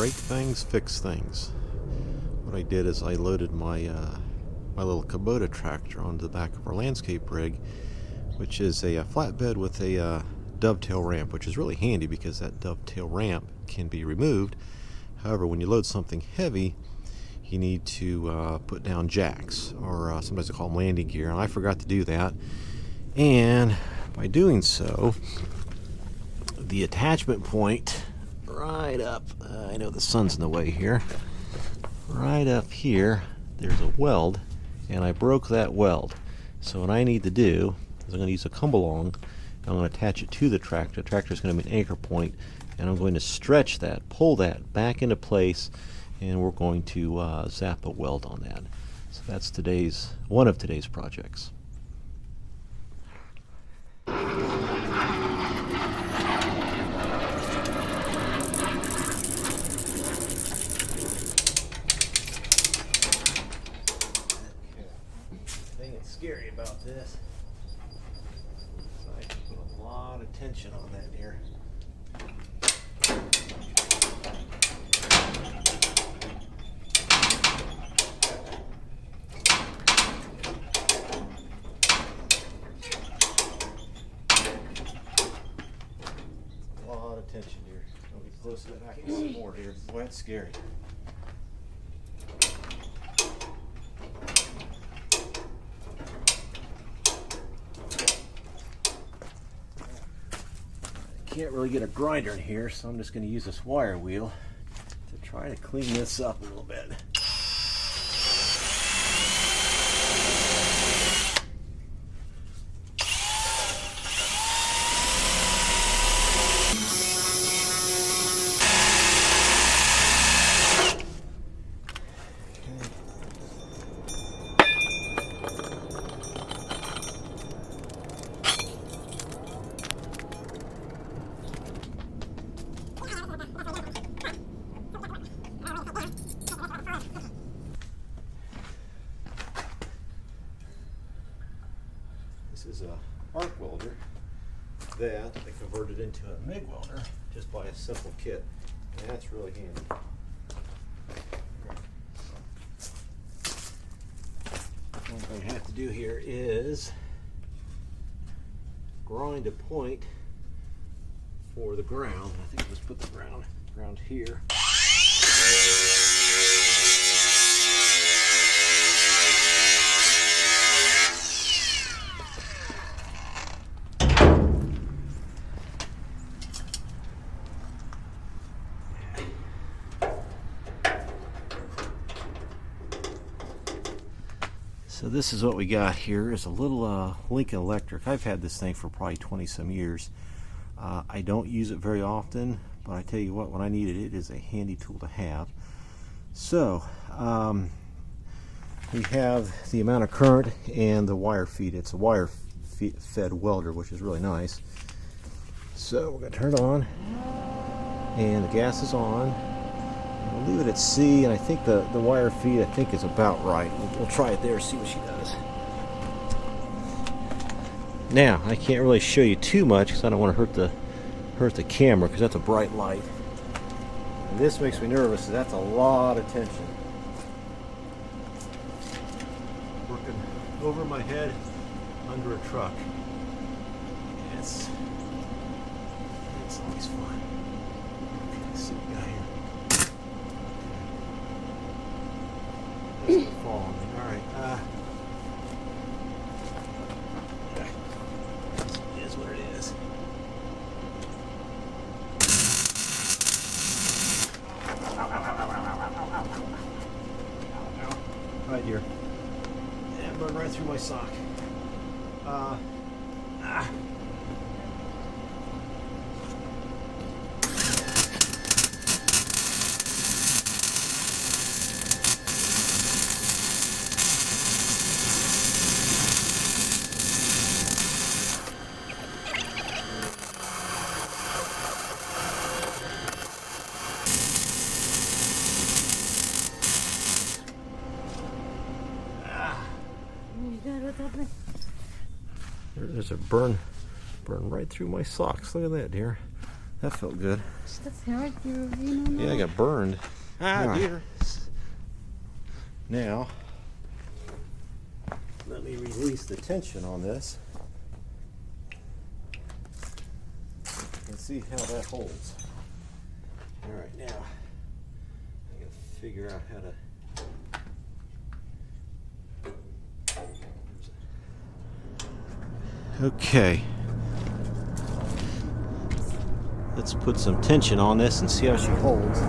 break things, fix things. What I did is I loaded my my little Kubota tractor onto the back of our landscape rig, which is a flatbed with a dovetail ramp, which is really handy because that dovetail ramp can be removed. However, when you load something heavy, you need to put down jacks, or sometimes they call them landing gear, and I forgot to do that. And by doing so, the attachment point right up, I know the sun's in the way here, right up here, there's a weld, and I broke that weld. So what I need to do is I'm going to use a come along. I'm going to attach it to the tractor. The tractor is going to be an anchor point, and I'm going to stretch that, pull that back into place, and we're going to zap a weld on that. So that's one of today's projects. The thing that's scary about this is I have to put a lot of tension on that here. Tension here. I'll get close to that. I can see more here. Boy, that's scary. I can't really get a grinder in here, so I'm just going to use this wire wheel to try to clean this up a little bit. This is a arc welder that I converted into a MIG welder just by a simple kit, and that's really handy. One thing I have to do here is grind a point for the ground. I think let's put the ground here. So this is what we got here, is a little Lincoln Electric. I've had this thing for probably 20 some years. I don't use it very often, but I tell you what, when I need it, it is a handy tool to have. So we have the amount of current and the wire feed. It's a wire fed welder, which is really nice. So we're going to turn it on, and the gas is on. We'll leave it at C, and I think the wire feed I think is about right. We'll try it there, see what she does. Now I can't really show you too much because I don't want to hurt the camera, because that's a bright light. And this makes me nervous. So that's a lot of tension. Working over my head under a truck. It's always fun. Okay, let's see what we got here. Fall on me. All right. Okay. It is what it is. Right here. Yeah, burned right through my sock. There's a burn right through my socks. Look at that, dear. That felt good. Das hört you, you know. Yeah, I got burned. Ah, dear. Now, let me release the tension on this and see how that holds. All right, now I gotta figure out how to. Okay. Let's put some tension on this and see how she holds.